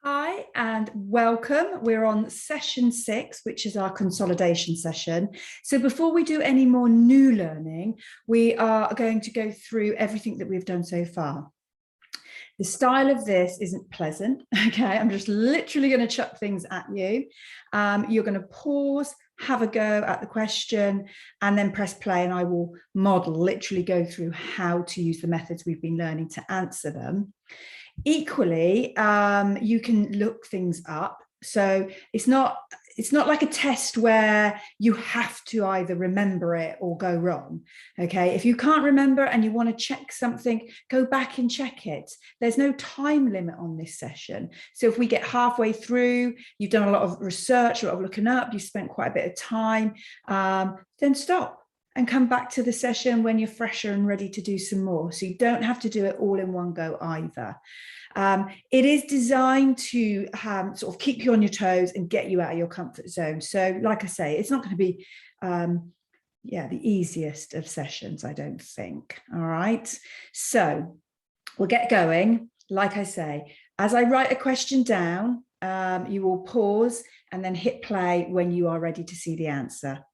Hi and welcome. We're on session 6, which is our consolidation session. So before we do any more new learning, we are going to go through everything that we've done so far. The style of this isn't pleasant, okay? I'm just literally going to chuck things at you. You're going to pause, have a go at the question, and then press play, and I will literally go through how to use the methods we've been learning to answer them. Equally, you can look things up. So it's not like a test where you have to either remember it or go wrong. Okay, if you can't remember and you want to check something, go back and check it. There's no time limit on this session. So if we get halfway through, you've done a lot of research, a lot of looking up, you've spent quite a bit of time, then stop and come back to the session when you're fresher and ready to do some more. So you don't have to do it all in one go either. It is designed to sort of keep you on your toes and get you out of your comfort zone. So like I say, it's not going to be the easiest of sessions, I don't think. All right, so we'll get going. Like I say, as I write a question down, you will pause and then hit play when you are ready to see the answer.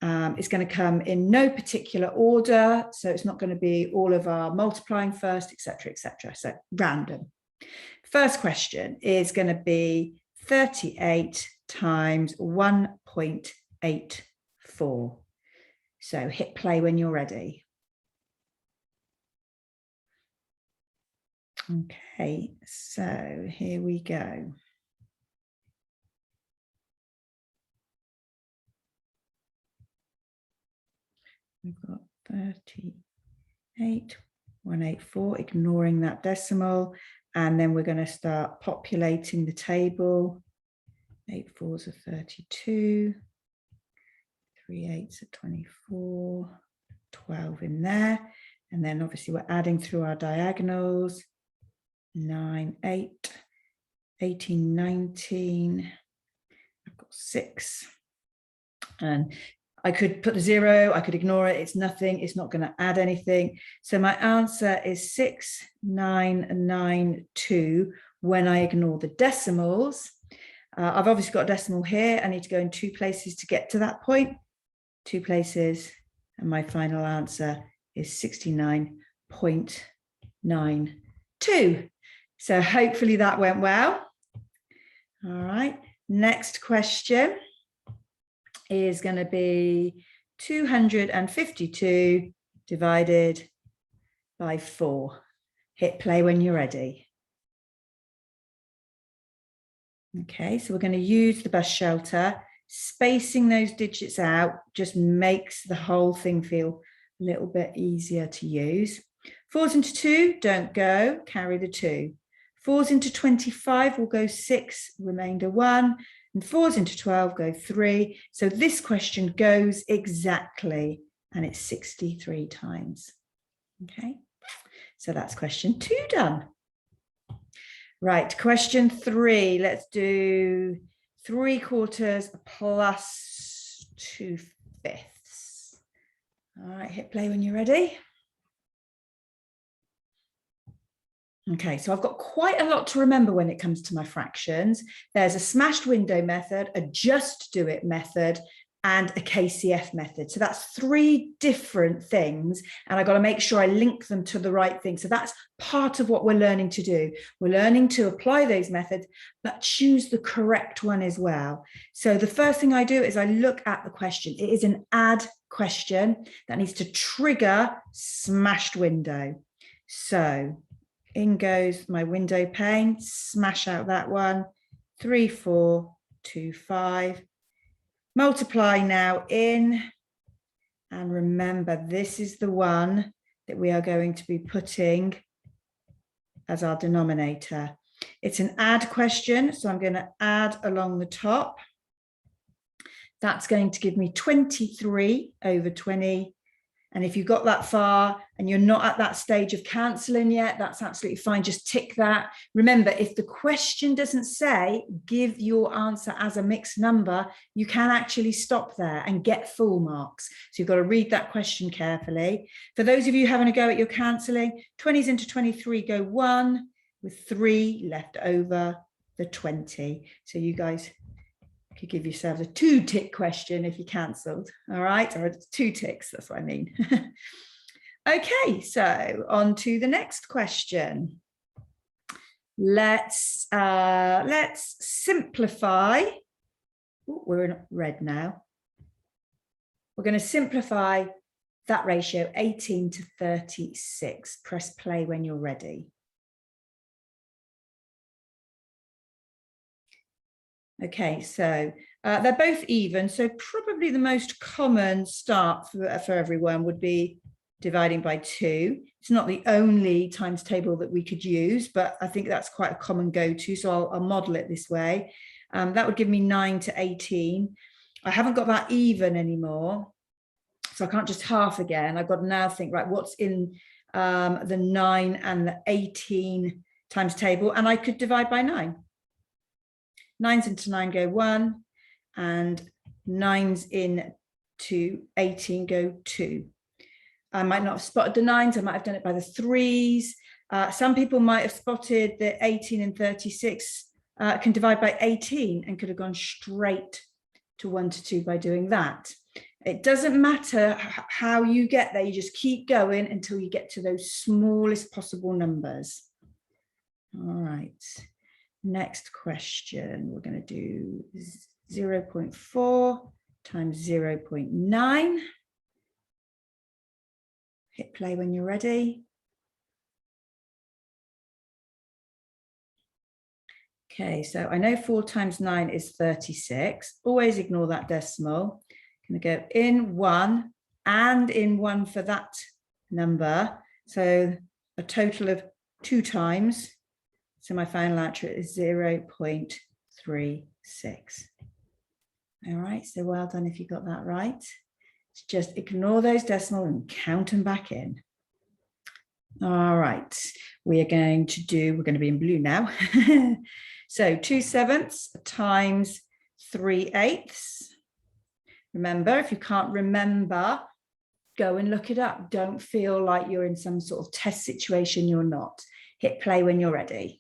It's going to come in no particular order, so it's not going to be all of our multiplying first, etc., etc. So random. First question is going to be 38 times 1.84. So hit play when you're ready. Okay, so here we go. We've got 38,184, ignoring that decimal. And then we're going to start populating the table. 8 4s are 32. 3 8s are 24. 12 in there. And then obviously we're adding through our diagonals. 9, 8, 18, 19. I've got 6. And I could put the 0, I could ignore it, it's nothing, it's not going to add anything. So my answer is 6992 when I ignore the decimals. I've obviously got a decimal here. I need to go in 2 places to get to that point. 2 places, and my final answer is 69.92. So hopefully that went well. All right, next question is going to be 252 divided by 4. Hit play when you're ready. Okay, so we're going to use the bus shelter. Spacing those digits out just makes the whole thing feel a little bit easier to use. 4s into 2, don't go, carry the 2. 4s into 25 will go 6, remainder 1. And 4s into 12 go 3. So this question goes exactly, and it's 63 times. Okay, so that's question 2 done. Right, question 3. Let's do 3/4 plus 2/5. All right, hit play when you're ready. Okay, so I've got quite a lot to remember when it comes to my fractions. There's a smashed window method, a just do it method, and a KCF method. So that's 3 different things, and I've got to make sure I link them to the right thing. So that's part of what we're learning to do. We're learning to apply those methods, but choose the correct one as well. So the first thing I do is I look at the question. It is an add question that needs to trigger smashed window. So in goes my window pane, smash out that one, 3 4 2 5. Multiply now in, and remember this is the one that we are going to be putting as our denominator. It's an add question, so I'm going to add along the top. That's going to give me 23 over 20. And if you got that far and you're not at that stage of cancelling yet, that's absolutely fine. Just tick that. Remember, if the question doesn't say give your answer as a mixed number, you can actually stop there and get full marks. So you've got to read that question carefully. For those of you having a go at your cancelling, 20s into 23 go 1, with 3 left over the 20. So you guys could give yourselves a 2-tick question if you cancelled. All right, or 2 ticks, that's what I mean. Okay, so on to the next question. Let's simplify. Ooh, we're in red now. We're going to simplify that ratio 18 to 36. Press play when you're ready. Okay, so they're both even. So probably the most common start for everyone would be dividing by 2. It's not the only times table that we could use, but I think that's quite a common go-to. So I'll model it this way. That would give me 9 to 18. I haven't got that even anymore, so I can't just half again. I've got to now think, right, what's in the 9 and the 18 times table? And I could divide by 9. 9s into 9 go 1, and 9s into 18 go 2. I might not have spotted the 9s, I might have done it by the 3s. Some people might have spotted that 18 and 36 can divide by 18 and could have gone straight to 1 to 2 by doing that. It doesn't matter how you get there, you just keep going until you get to those smallest possible numbers. All right. Next question, we're going to do 0.4 times 0.9. Hit play when you're ready. Okay, so I know 4 times 9 is 36. Always ignore that decimal. I'm going to go in 1 and in 1 for that number. So a total of 2 times. So my final answer is 0.36. All right, so well done if you got that right. Just ignore those decimals and count them back in. All right, we're going to be in blue now. So 2/7 times 3/8. Remember, if you can't remember, go and look it up. Don't feel like you're in some sort of test situation, you're not. Hit play when you're ready.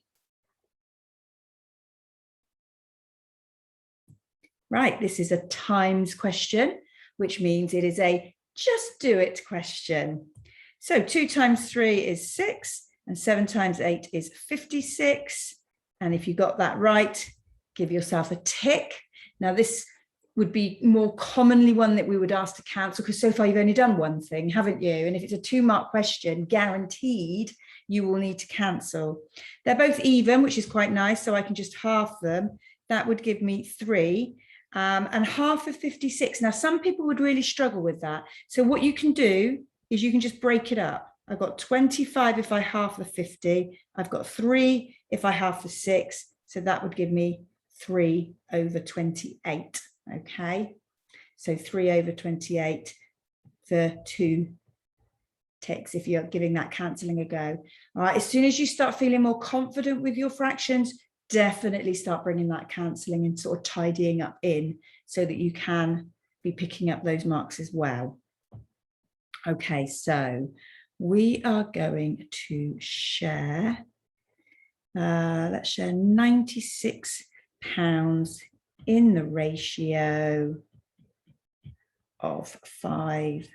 Right, this is a times question, which means it is a just do it question. So 2 times 3 is 6, and 7 times 8 is 56. And if you got that right, give yourself a tick. Now this would be more commonly one that we would ask to cancel, because so far you've only done one thing, haven't you? And if it's a 2-mark question, guaranteed you will need to cancel. They're both even, which is quite nice, so I can just half them. That would give me 3. And half of 56. Now, some people would really struggle with that. So what you can do is you can just break it up. I've got 25 if I half the 50. I've got 3 if I half the 6. So that would give me 3 over 28. Okay. So 3 over 28 for 2 ticks if you're giving that cancelling a go. All right. As soon as you start feeling more confident with your fractions, definitely start bringing that cancelling and sort of tidying up in so that you can be picking up those marks as well. Okay, so we are going to share, let's share £96 in the ratio of 5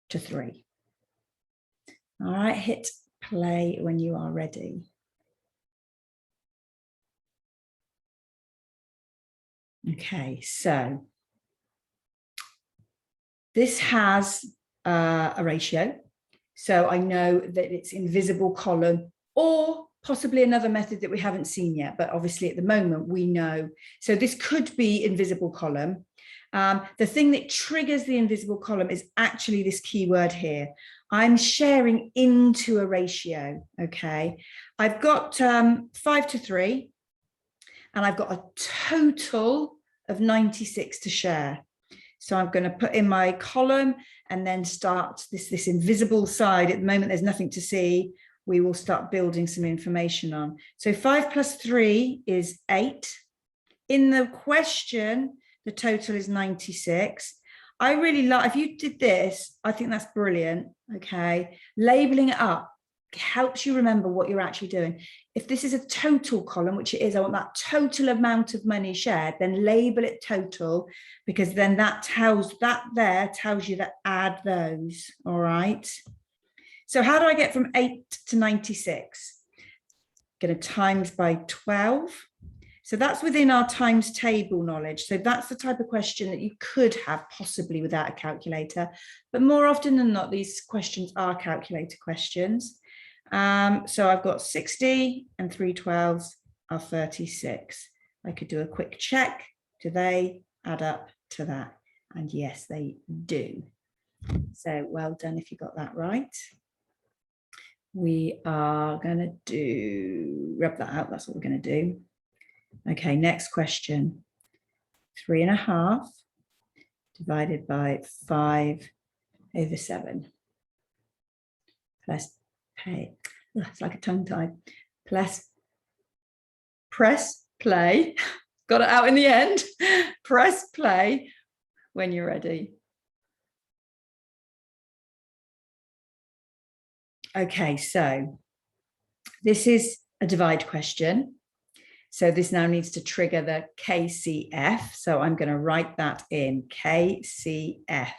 to 3. All right, hit play when you are ready. Okay, so this has a ratio. So I know that it's invisible column, or possibly another method that we haven't seen yet, but obviously at the moment we know. So this could be invisible column. The thing that triggers the invisible column is actually this keyword here. I'm sharing into a ratio, okay? I've got 5 to 3. And I've got a total of 96 to share. So I'm going to put in my column and then start this invisible side. At the moment, there's nothing to see. We will start building some information on. So 5 plus 3 is 8. In the question, the total is 96. I really like, if you did this, I think that's brilliant. Okay. Labeling it up. helps you remember what you're actually doing. If this is a total column, which it is, I want that total amount of money shared, then label it total, because then that tells you to add those. All right. So how do I get from 8 to 96? Going to times by 12. So that's within our times table knowledge. So that's the type of question that you could have possibly without a calculator. But more often than not, these questions are calculator questions. So I've got 60 and 3 12s are 36. I could do a quick check. Do they add up to that? And yes, they do. So well done if you got that right. We are going to rub that out. That's what we're going to do. Okay, next question. 3.5 divided by 5/7. Plus pay. Oh, it's like a tongue tie. Plus press play. Got it out in the end. Press play when you're ready. Okay, so this is a divide question. So this now needs to trigger the KCF. So I'm going to write that in, KCF.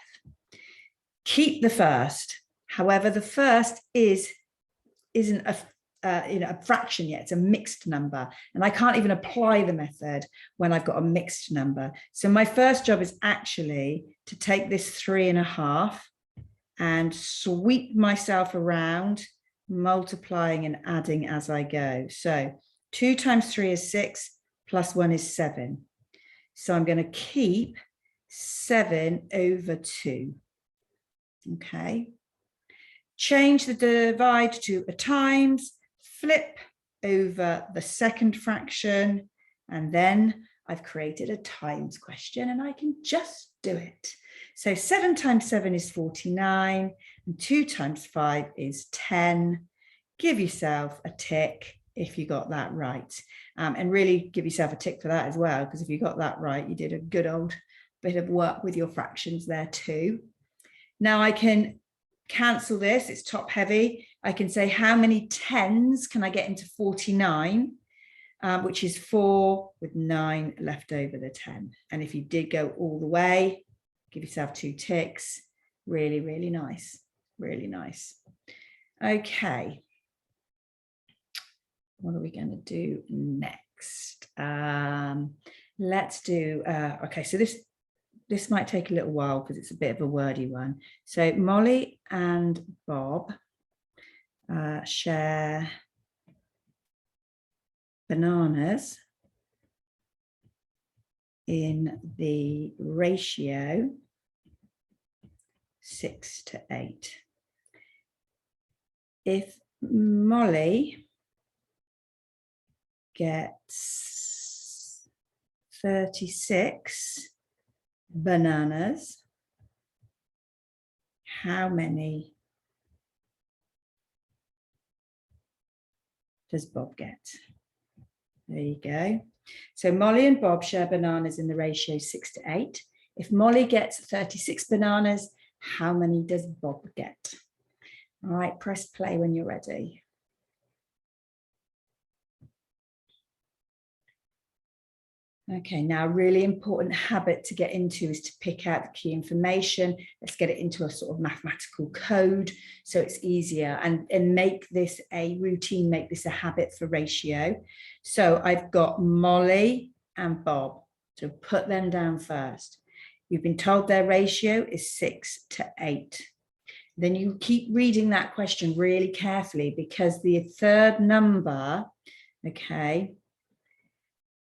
Keep the first. However, the first isn't a fraction yet. It's a mixed number. And I can't even apply the method when I've got a mixed number. So my first job is actually to take this 3.5 and sweep myself around, multiplying and adding as I go. So 2 times 3 is 6, plus 1 is 7. So I'm going to keep 7/2. Okay. Change the divide to a times, flip over the second fraction, and then I've created a times question and I can just do it. So 7 times 7 is 49, and 2 times 5 is 10. Give yourself a tick if you got that right. And really give yourself a tick for that as well, because if you got that right, you did a good old bit of work with your fractions there too. Now I can cancel this, it's top heavy. I can say how many 10s can I get into 49, which is 4 with 9 left over the 10. And if you did go all the way, give yourself 2 ticks. Really, really nice. Really nice. Okay. What are we going to do next? Let's do, okay, so this might take a little while because it's a bit of a wordy one. So Molly and Bob share bananas in the ratio 6:8. If Molly gets 36 bananas, how many does Bob get? There you go. So Molly and Bob share bananas in the ratio 6:8. If Molly gets 36 bananas, how many does Bob get? All right, press play when you're ready. Okay, now a really important habit to get into is to pick out the key information. Let's get it into a sort of mathematical code so it's easier, and make this a routine, make this a habit for ratio. So I've got Molly and Bob, so put them down first. You've been told their ratio is 6:8. Then you keep reading that question really carefully, because the third number, okay,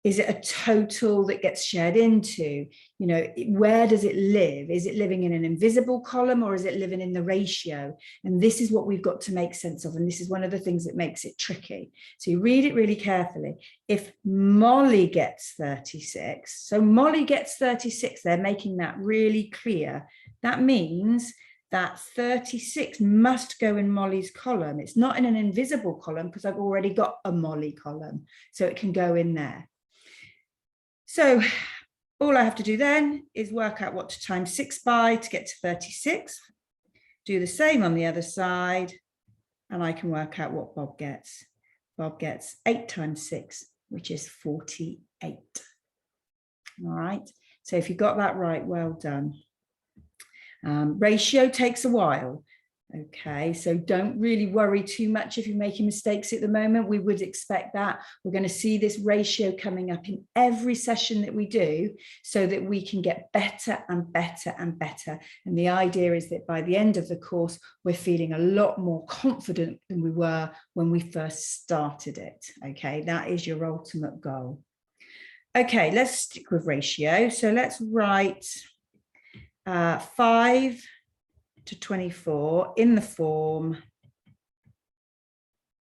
is it a total that gets shared into? You know, where does it live? Is it living in an invisible column, or is it living in the ratio? And this is what we've got to make sense of. And this is one of the things that makes it tricky. So you read it really carefully. If Molly gets 36, so Molly gets 36, they're making that really clear. That means that 36 must go in Molly's column. It's not in an invisible column because I've already got a Molly column, so it can go in there. So all I have to do then is work out what to times 6 by to get to 36. Do the same on the other side, and I can work out what Bob gets. Bob gets 8 times 6, which is 48. All right, so if you got that right, well done. Ratio takes a while. Okay, so don't really worry too much if you're making mistakes at the moment. We would expect that. We're going to see this ratio coming up in every session that we do so that we can get better and better and better. And the idea is that by the end of the course, we're feeling a lot more confident than we were when we first started it. Okay, that is your ultimate goal. Okay, let's stick with ratio. So let's write 5 to 24 in the form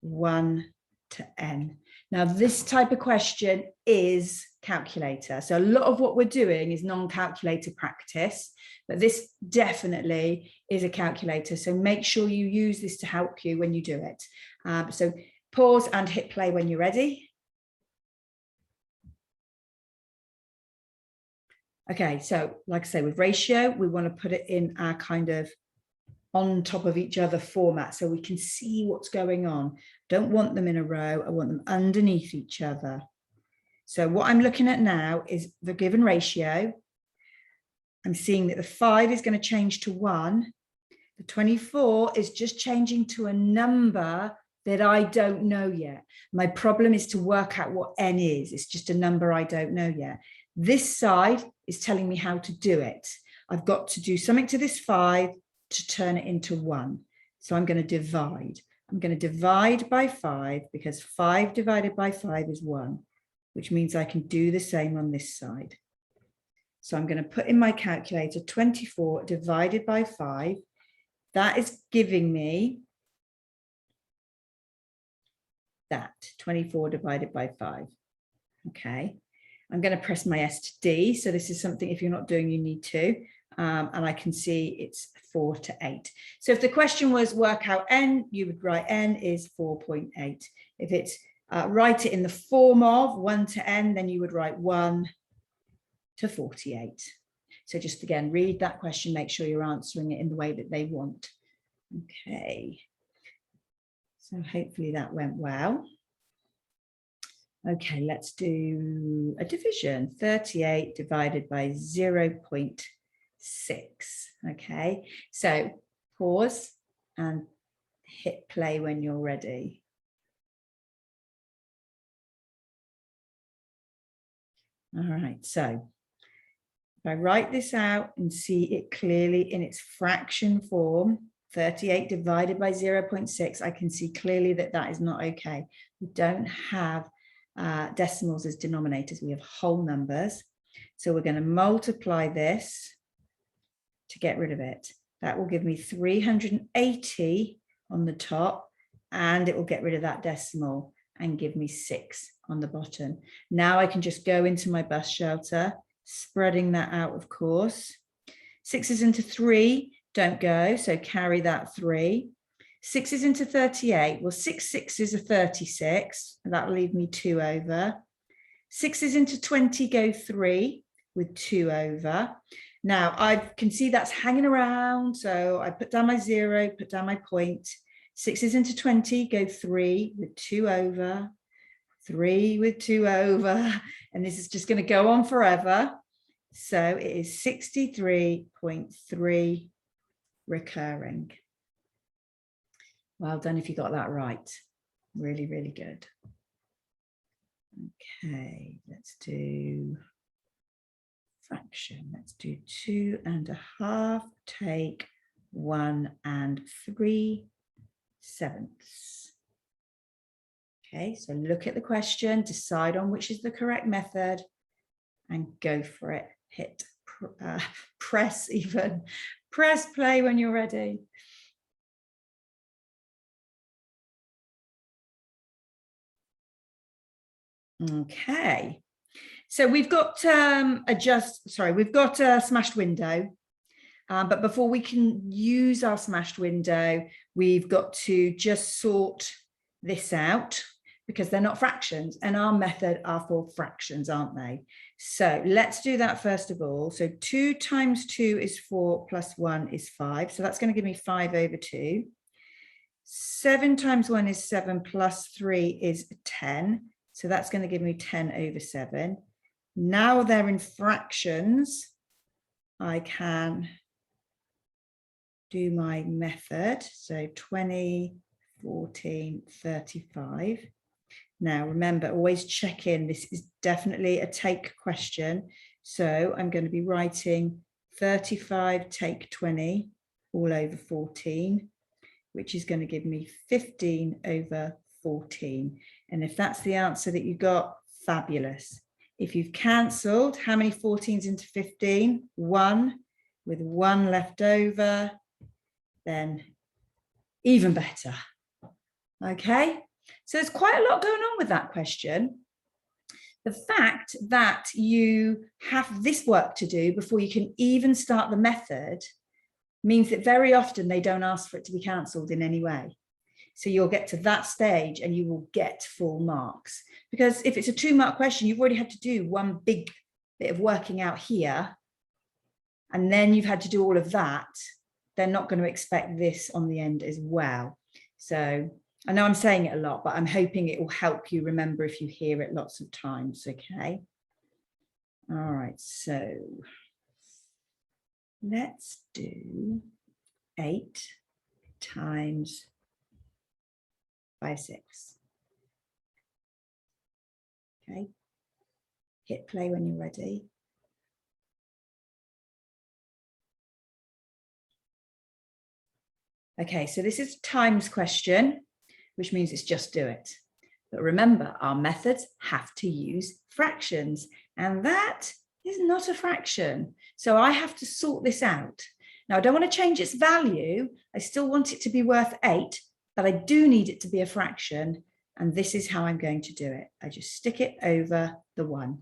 1 to n. Now, this type of question is calculator. So a lot of what we're doing is non-calculator practice, but this definitely is a calculator. So make sure you use this to help you when you do it. So pause and hit play when you're ready. Okay, so like I say, with ratio, we want to put it in our kind of on top of each other format so we can see what's going on. Don't want them in a row, I want them underneath each other. So what I'm looking at now is the given ratio. I'm seeing that the 5 is going to change to 1. The 24 is just changing to a number that I don't know yet. My problem is to work out what n is. It's just a number I don't know yet. This side is telling me how to do it. I've got to do something to this 5 to turn it into 1. So I'm going to divide. I'm going to divide by 5 because 5 divided by 5 is 1, which means I can do the same on this side. So I'm going to put in my calculator 24 divided by 5. That is giving me that 24 divided by 5. Okay. I'm going to press my S to D. So this is something, if you're not doing, you need to. And I can see it's 4 to 8. So if the question was work out n, you would write n is 4.8. If it's write it in the form of 1 to n, then you would write 1 to 48. So just again, read that question, make sure you're answering it in the way that they want. Okay. So hopefully that went well. Okay, let's do a division. 38 divided by 0.6. Okay, so pause and hit play when you're ready. All right, so if I write this out and see it clearly in its fraction form, 38 divided by 0.6, I can see clearly that that is not okay. We don't have decimals as denominators, we have whole numbers. So we're going to multiply this to get rid of it. That will give me 380 on the top, and it will get rid of that decimal and give me 6 on the bottom. Now I can just go into my bus shelter, spreading that out, of course. 6's into 3 don't go, so carry that 3. 6 is into 38. Well, 6 6s are 36. That'll leave me 2 over. 6 is into 20 go 3 with 2 over. Now I can see that's hanging around. So I put down my 0, put down my point. 6 is into 20 go 3 with 2 over. 3 with 2 over. And this is just going to go on forever. So it is 63.3 recurring. Well done if you got that right. Really, really good. Okay, let's do fraction. Let's do 2.5 take 1 3/7. Okay, so look at the question, decide on which is the correct method and go for it. Hit press play when you're ready. Okay, so we've got we've got a smashed window, but before we can use our smashed window, we've got to just sort this out because they're not fractions, and our method are for fractions, aren't they? So let's do that first of all. So 2 times 2 is 4 plus 1 is 5. So that's going to give me 5 over 2. 7 times 1 is 7 plus 3 is 10. So that's going to give me 10 over 7. Now they're in fractions. I can do my method. So 20, 14, 35. Now, remember, always check in. This is definitely a take question. So I'm going to be writing 35 take 20 all over 14, which is going to give me 15 over 14. And if that's the answer that you got, fabulous. If you've cancelled, how many 14s into 15? 1, with 1 left over, then even better. Okay, so there's quite a lot going on with that question. The fact that you have this work to do before you can even start the method means that very often they don't ask for it to be cancelled in any way. So you'll get to that stage and you will get full marks. Because if it's a 2-mark question, you've already had to do one big bit of working out here, and then you've had to do all of that. They're not going to expect this on the end as well. So I know I'm saying it a lot, but I'm hoping it will help you remember if you hear it lots of times, okay? All right, so let's do 8 times 5, 6. Okay, hit play when you're ready. Okay, so this is a times question, which means it's just do it. But remember, our methods have to use fractions, and that is not a fraction. So I have to sort this out. Now, I don't want to change its value. I still want it to be worth 8, but I do need it to be a fraction. And this is how I'm going to do it. I just stick it over the 1.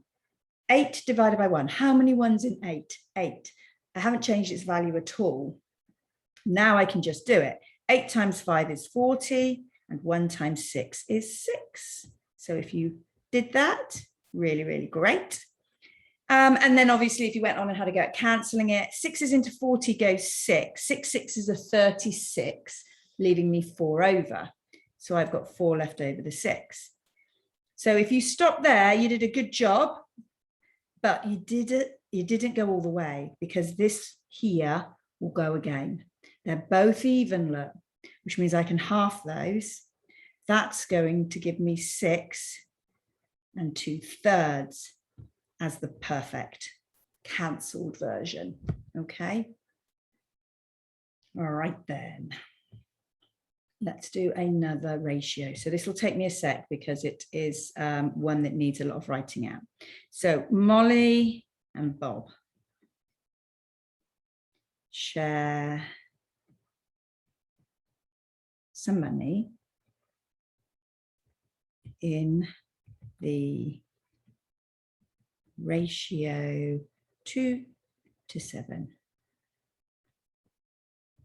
8 divided by 1. How many 1s in 8? 8. I haven't changed its value at all. Now I can just do it. 8 times 5 is 40, and 1 times 6 is 6. So if you did that, really, really great. And then obviously if you went on and had a go at cancelling it, 6s into 40 goes 6. 6 6s are 36, leaving me 4 over. So I've got 4 left over the 6. So if you stop there, you did a good job, but you didn't go all the way, because this here will go again. They're both even, look, which means I can half those. That's going to give me 6 2/3 as the perfect cancelled version. Okay. All right then. Let's do another ratio. So this will take me a sec because it is one that needs a lot of writing out. So Molly and Bob share some money in the ratio 2:7.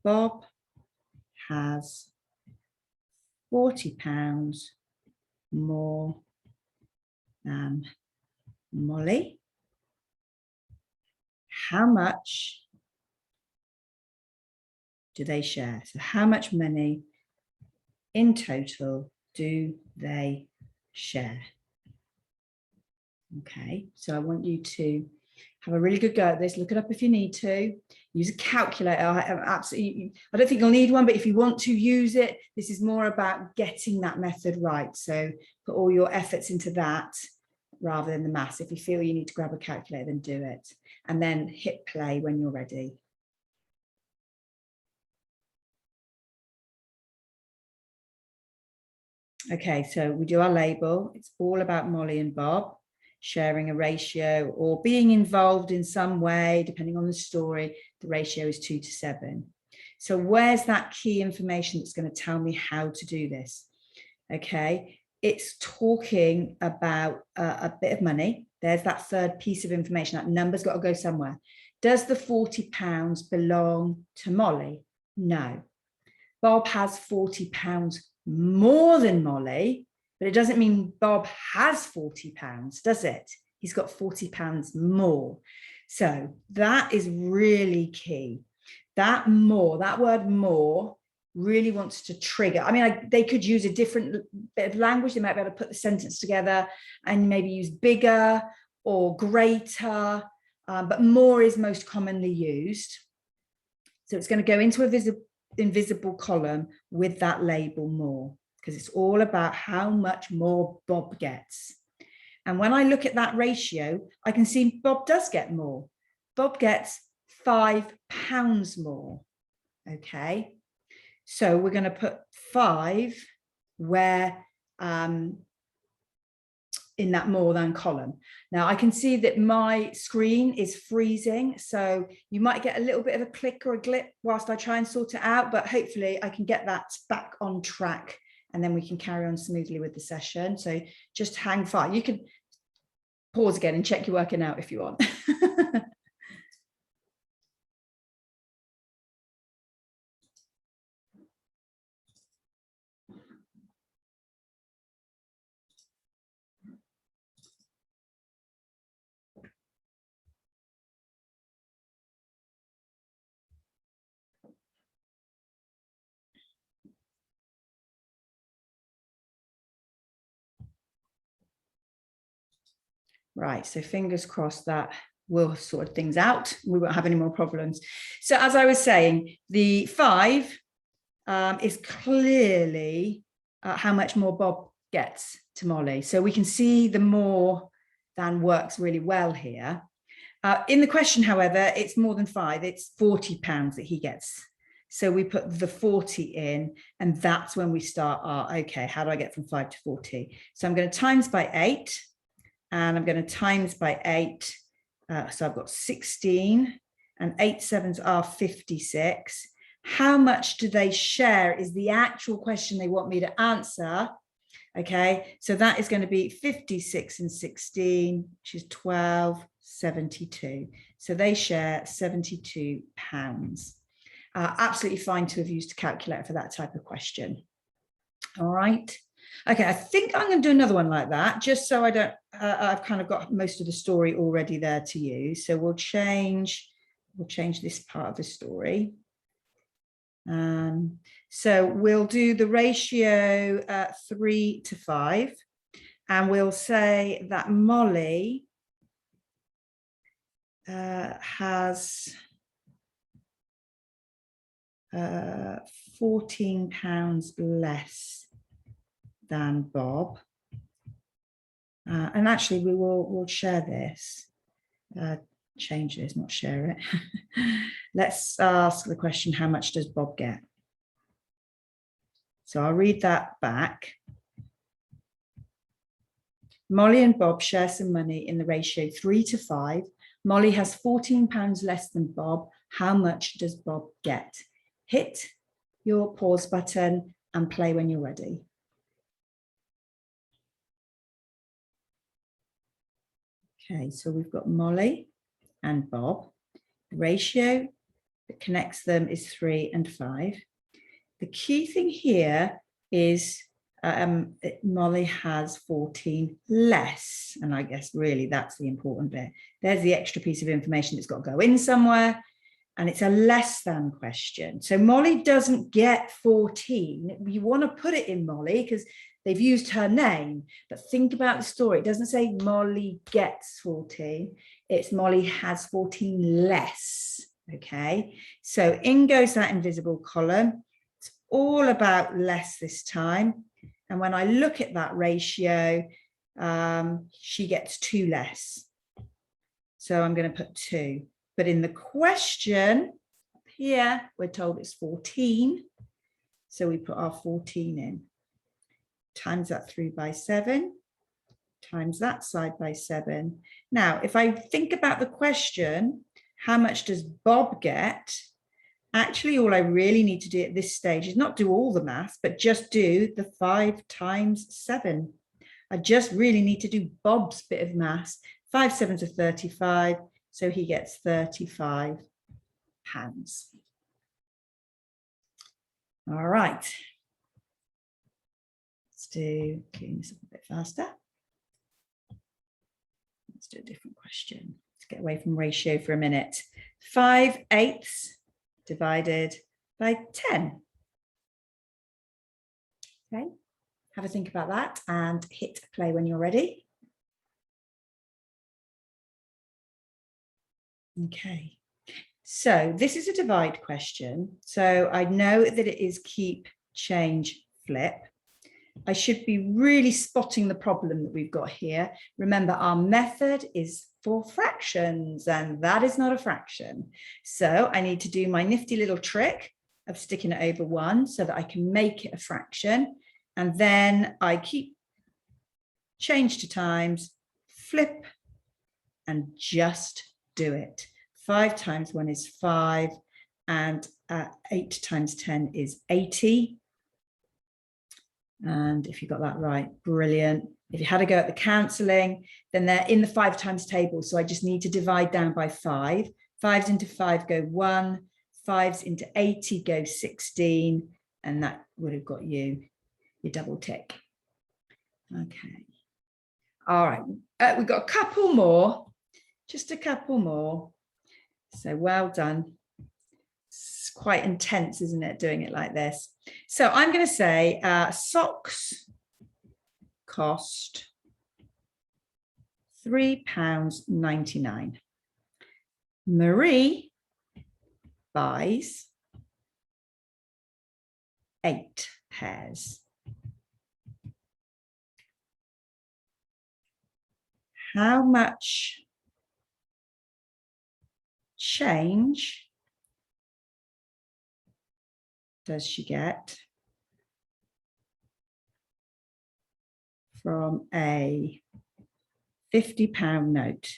Bob has £40 more than Molly. How much do they share? So how much money in total do they share? Okay, so I want you to have a really good go at this. Look it up if you need to. Use a calculator. I don't think you'll need one, but if you want to use it, this is more about getting that method right. So put all your efforts into that rather than the maths. If you feel you need to grab a calculator, then do it. And then hit play when you're ready. Okay, so we do our label. It's all about Molly and Bob sharing a ratio or being involved in some way, depending on the story. The ratio is 2:7. So where's that key information that's going to tell me how to do this? Okay, it's talking about a bit of money. There's that third piece of information. That number's got to go somewhere. Does the £40 belong to Molly? No. Bob has £40 more than Molly, but it doesn't mean Bob has £40, does it? He's got £40 more. So that is really key. That more, that word more really wants to trigger. I mean, they could use a different bit of language. They might be able to put the sentence together and maybe use bigger or greater, but more is most commonly used. So it's going to go into a invisible column with that label more, because it's all about how much more Bob gets. And when I look at that ratio, I can see Bob does get more. Bob gets £5 more. Okay. So we're going to put 5 where in that more than column. Now I can see that my screen is freezing, so you might get a little bit of a click or a glip whilst I try and sort it out, but hopefully I can get that back on track and then we can carry on smoothly with the session. So just hang fire. You can pause again and check you're working out if you want. Right, so fingers crossed that we'll sort things out. We won't have any more problems. So as I was saying, the 5 is clearly how much more Bob gets to Molly. So we can see the more than works really well here. In the question, however, it's more than 5. It's £40 that he gets. So we put the 40 in, and that's when we start, okay, how do I get from 5 to 40? So I'm going to times by 8. And I'm going to times by 8. So I've got 16 and 8 sevens are 56. How much do they share is the actual question they want me to answer. Okay, so that is going to be 56 and 16, which is 12, 72. So they share £72. Absolutely fine to have used a calculator for that type of question. All right. Okay, I think I'm going to do another one like that, just so I don't, I've kind of got most of the story already there to use. So we'll change this part of the story. So we'll do the ratio 3 to 5, and we'll say that Molly has £14 less than Bob, and actually we'll share this, change this, not share it. Let's ask the question, how much does Bob get? So I'll read that back. Molly and Bob share some money in the ratio 3 to 5. Molly has £14 less than Bob. How much does Bob get? Hit your pause button and play when you're ready. Okay, so we've got Molly and Bob. The ratio that connects them is 3 and 5. The key thing here is Molly has 14 less, and I guess really that's the important bit. There's the extra piece of information that's got to go in somewhere, and it's a less than question. So Molly doesn't get 14. You want to put it in Molly because they've used her name, but think about the story. It doesn't say Molly gets 14. It's Molly has 14 less, okay? So in goes that invisible column. It's all about less this time. And when I look at that ratio, she gets 2 less. So I'm going to put 2. But in the question here, we're told it's 14. So we put our 14 in. Times that through by 7, times that side by 7. Now, if I think about the question, how much does Bob get? Actually, all I really need to do at this stage is not do all the maths, but just do the 5 times 7. I just really need to do Bob's bit of maths. 5 sevens are 35, so he gets £35. All right. Let's do, clean this up a bit faster. Let's do a different question. Let's get away from ratio for a minute. 5/8 divided by 10. Okay, have a think about that and hit play when you're ready. Okay, so this is a divide question. So I know that it is keep, change, flip. I should be really spotting the problem that we've got here. Remember, our method is for fractions, and that is not a fraction. So I need to do my nifty little trick of sticking it over 1 so that I can make it a fraction. And then I keep, change to times, flip, and just do it. 5 times 1 is 5, and 8 times 10 is 80. And if you got that right, brilliant. If you had a go at the cancelling, then they're in the 5 times table. So I just need to divide down by 5. 5s into 5 go 1. 5s into 80 go 16. And that would have got you your double tick. Okay. All right. We've got a couple more. Just a couple more. So well done. It's quite intense, isn't it, doing it like this? So I'm going to say socks cost £3.99. Marie buys 8 pairs. How much change does she get from a £50 note?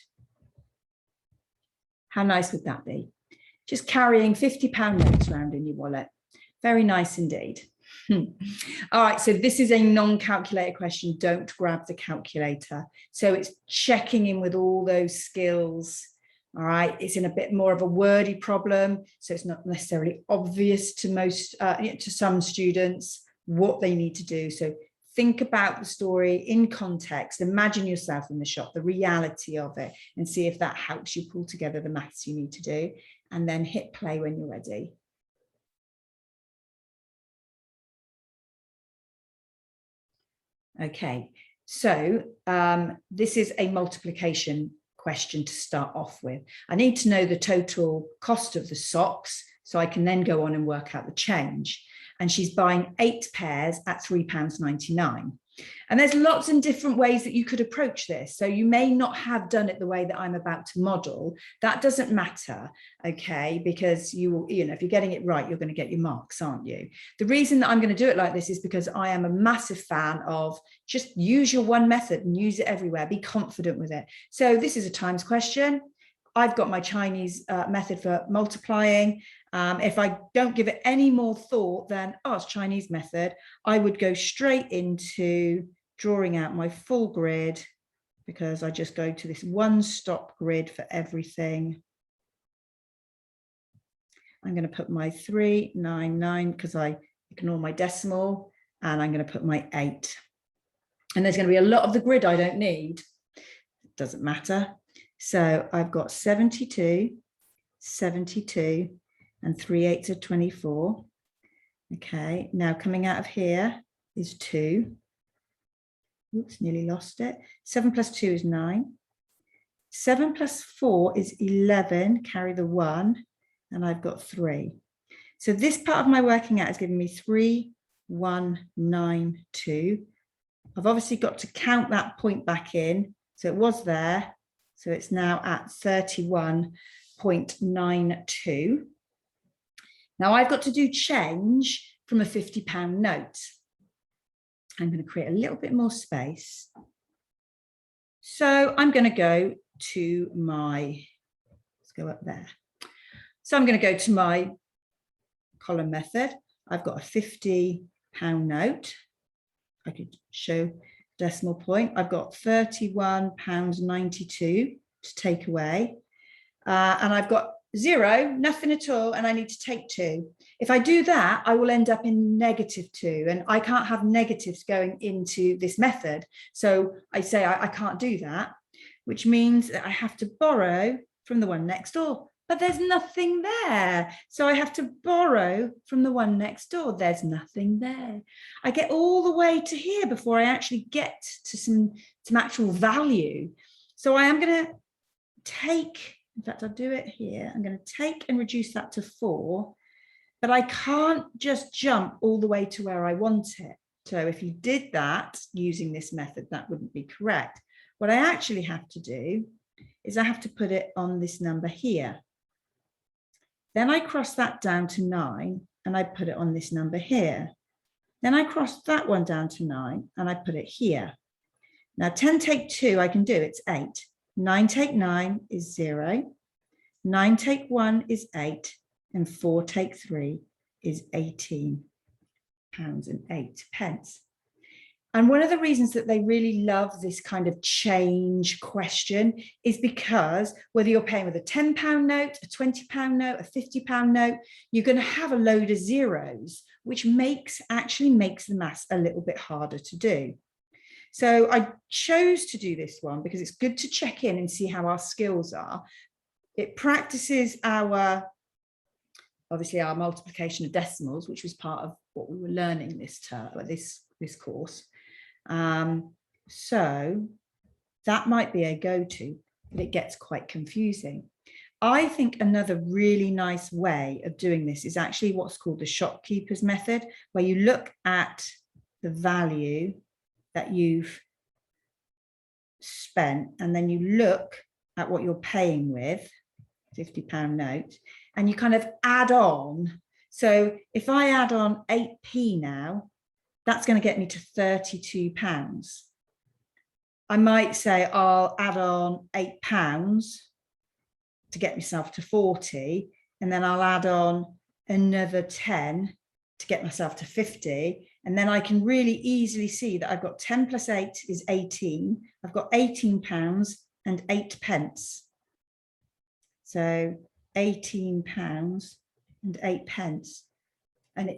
How nice would that be? Just carrying £50 notes around in your wallet. Very nice indeed. All right, so this is a non-calculator question. Don't grab the calculator. So it's checking in with all those skills. All right, it's in a bit more of a wordy problem, so it's not necessarily obvious to to some students what they need to do. So think about the story in context, imagine yourself in the shop, the reality of it, and see if that helps you pull together the maths you need to do, and then hit play when you're ready. Okay, so this is a multiplication question to start off with. I need to know the total cost of the socks so I can then go on and work out the change. And she's buying 8 pairs at £3.99. And there's lots and different ways that you could approach this. So you may not have done it the way that I'm about to model. That doesn't matter, okay? Because if you're getting it right, you're going to get your marks, aren't you? The reason that I'm going to do it like this is because I am a massive fan of just use your one method and use it everywhere. Be confident with it. So this is a times question. I've got my Chinese method for multiplying. If I don't give it any more thought than, oh, it's Chinese method, I would go straight into drawing out my full grid, because I just go to this one-stop grid for everything. I'm going to put my 399 because I ignore my decimal, and I'm going to put my 8. And there's going to be a lot of the grid I don't need. It doesn't matter. So I've got 72, 72, and 3 8s are 24. Okay, now coming out of here is 2. Oops, nearly lost it. 7 plus 2 is 9. 7 plus 4 is 11, carry the 1, and I've got 3. So this part of my working out is giving me 3, 1, 9, 2. I've obviously got to count that point back in. So it was there. So it's now at 31.92. Now I've got to do change from a £50 note. I'm going to create a little bit more space. So I'm going to go to let's go up there. So I'm going to go to my column method. I've got a £50 note. I could show decimal point. I've got £31.92 to take away. And I've got 0, nothing at all, and I need to take 2. If I do that, I will end up in -2, and I can't have negatives going into this method. So I say I can't do that, which means that I have to borrow from the one next door. but there's nothing there. So I have to borrow from the one next door. There's nothing there. I get all the way to here before I actually get to some actual value. So I am going to take, in fact, I'll do it here. I'm going to take and reduce that to 4, but I can't just jump all the way to where I want it. So if you did that using this method, that wouldn't be correct. What I actually have to do is I have to put it on this number here. Then I cross that down to 9 and I put it on this number here. Then I cross that one down to 9 and I put it here. Now 10 take 2, I can do, it's 8. 9 take 9 is 0. 9 take 1 is 8. And 4 take 3 is £18 and 8 pence. And one of the reasons that they really love this kind of change question is because whether you're paying with a £10 note, a £20 note, a £50 note, you're going to have a load of zeros, which actually makes the maths a little bit harder to do. So I chose to do this one because it's good to check in and see how our skills are. It practices obviously our multiplication of decimals, which was part of what we were learning this term, this course. So that might be a go-to, but it gets quite confusing. I think another really nice way of doing this is actually what's called the shopkeeper's method, where you look at the value that you've spent, and then you look at what you're paying with, £50 note, and you kind of add on. So if I add on 8p now, that's going to get me to £32. I might say I'll add on £8 to get myself to 40, and then I'll add on another 10 to get myself to 50. And then I can really easily see that I've got 10 plus 8 is 18. I've got £18 and 8 pence. So £18 and 8 pence. And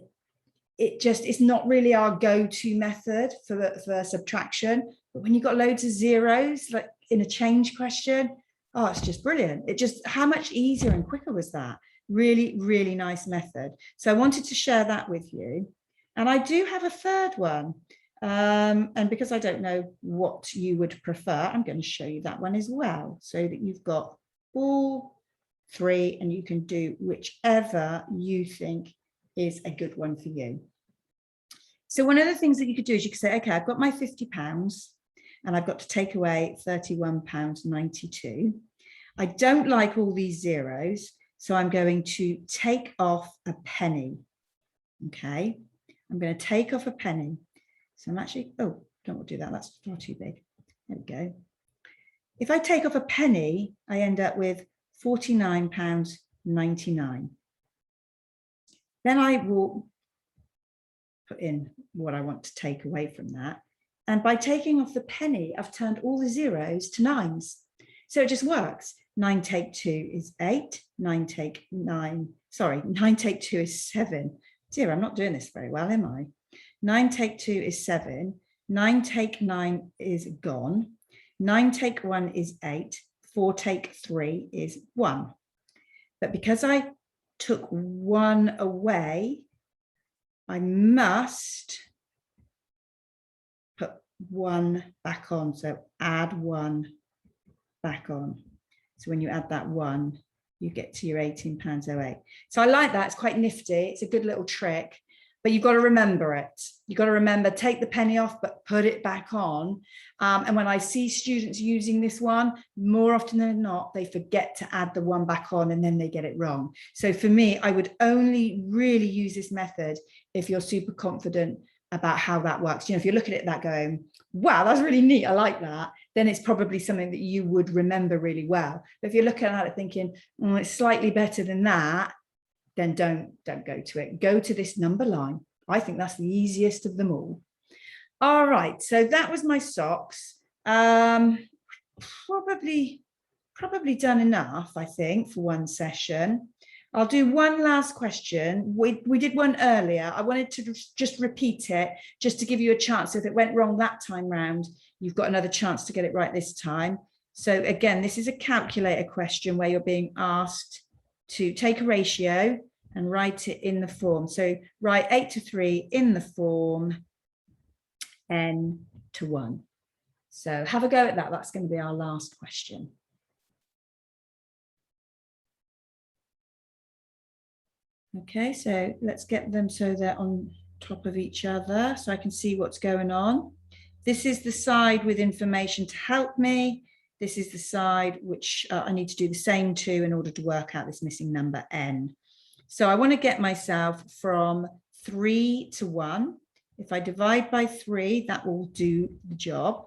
it's not really our go-to method for subtraction. But when you've got loads of zeros, like in a change question, oh, it's just brilliant. How much easier and quicker was that? Really, really nice method. So I wanted to share that with you. And I do have a third one. And because I don't know what you would prefer, I'm going to show you that one as well, so that you've got all 3 and you can do whichever you think is a good one for you. So one of the things that you could do is you could say, okay, I've got my £50 and I've got to take away £31.92. I don't like all these zeros, so I'm going to take off a penny. Okay, I'm going to take off a penny. So I'm actually, oh, don't want to do that. That's far too big. There we go. If I take off a penny, I end up with £49.99. Then I will put in what I want to take away from that. And by taking off the penny, I've turned all the zeros to 9s. So it just works. 9 take 2 is 8. 9 take 2 is 7. Dear, I'm not doing this very well, am I? 9 take 2 is 7. 9 take 9 is gone. 9 take 1 is 8. 4 take 3 is 1. But because I took 1 away, I must put 1 back on. So add 1 back on. So when you add that 1, you get to your £18.08. So I like that. It's quite nifty. It's a good little trick, but you've got to remember it. You've got to remember, take the penny off, but put it back on. And when I see students using this one, more often than not, they forget to add the 1 back on and then they get it wrong. So for me, I would only really use this method if you're super confident about how that works. You know, if you're looking at that going, wow, that's really neat, I like that, then it's probably something that you would remember really well. But if you're looking at it thinking, oh, it's slightly better than that, then don't go to it. Go to this number line. I think that's the easiest of them all. All right, so that was my socks. Probably done enough, I think, for one session. I'll do one last question. We did one earlier. I wanted to just repeat it, just to give you a chance. If it went wrong that time round, you've got another chance to get it right this time. So again, this is a calculator question where you're being asked to take a ratio and write it in the form. So write 8 to 3 in the form n to 1. So have a go at that. That's going to be our last question. Okay, so let's get them so they're on top of each other so I can see what's going on. This is the side with information to help me. This is the side which I need to do the same to in order to work out this missing number n. So I want to get myself from 3 to 1. If I divide by 3, that will do the job.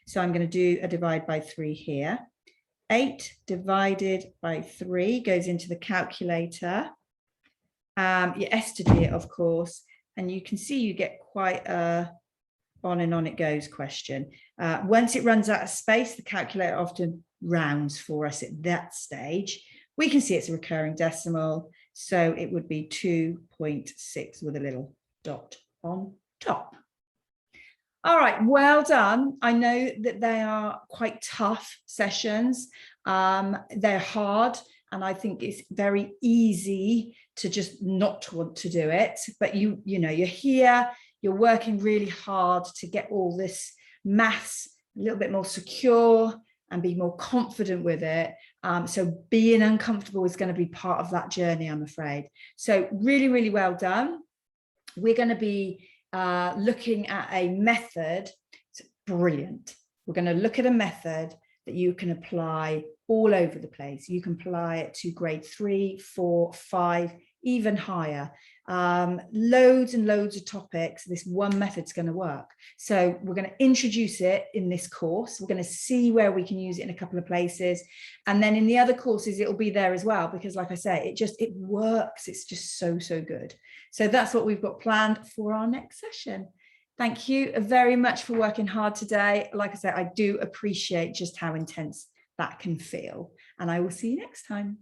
So I'm going to do a divide by 3 here. 8 divided by 3 goes into the calculator. You estimate it, of course, and you can see you get quite a on and on it goes question. Once it runs out of space, the calculator often rounds for us at that stage. We can see it's a recurring decimal, so it would be 2.6 with a little dot on top. All right, well done. I know that they are quite tough sessions. They're hard, and I think it's very easy to just not want to do it. But you know, you're here, you're working really hard to get all this maths a little bit more secure and be more confident with it. So being uncomfortable is going to be part of that journey, I'm afraid. So really, really well done. We're going to be looking at a method. It's brilliant. We're going to look at a method that you can apply all over the place. You can apply it to grade 3, 4, 5, even higher. Loads and loads of topics. This one method's going to work. So we're going to introduce it in this course. We're going to see where we can use it in a couple of places. And then in the other courses, it'll be there as well, because like I say, it works. It's just so, so good. So that's what we've got planned for our next session. Thank you very much for working hard today. Like I said, I do appreciate just how intense that can feel. And I will see you next time.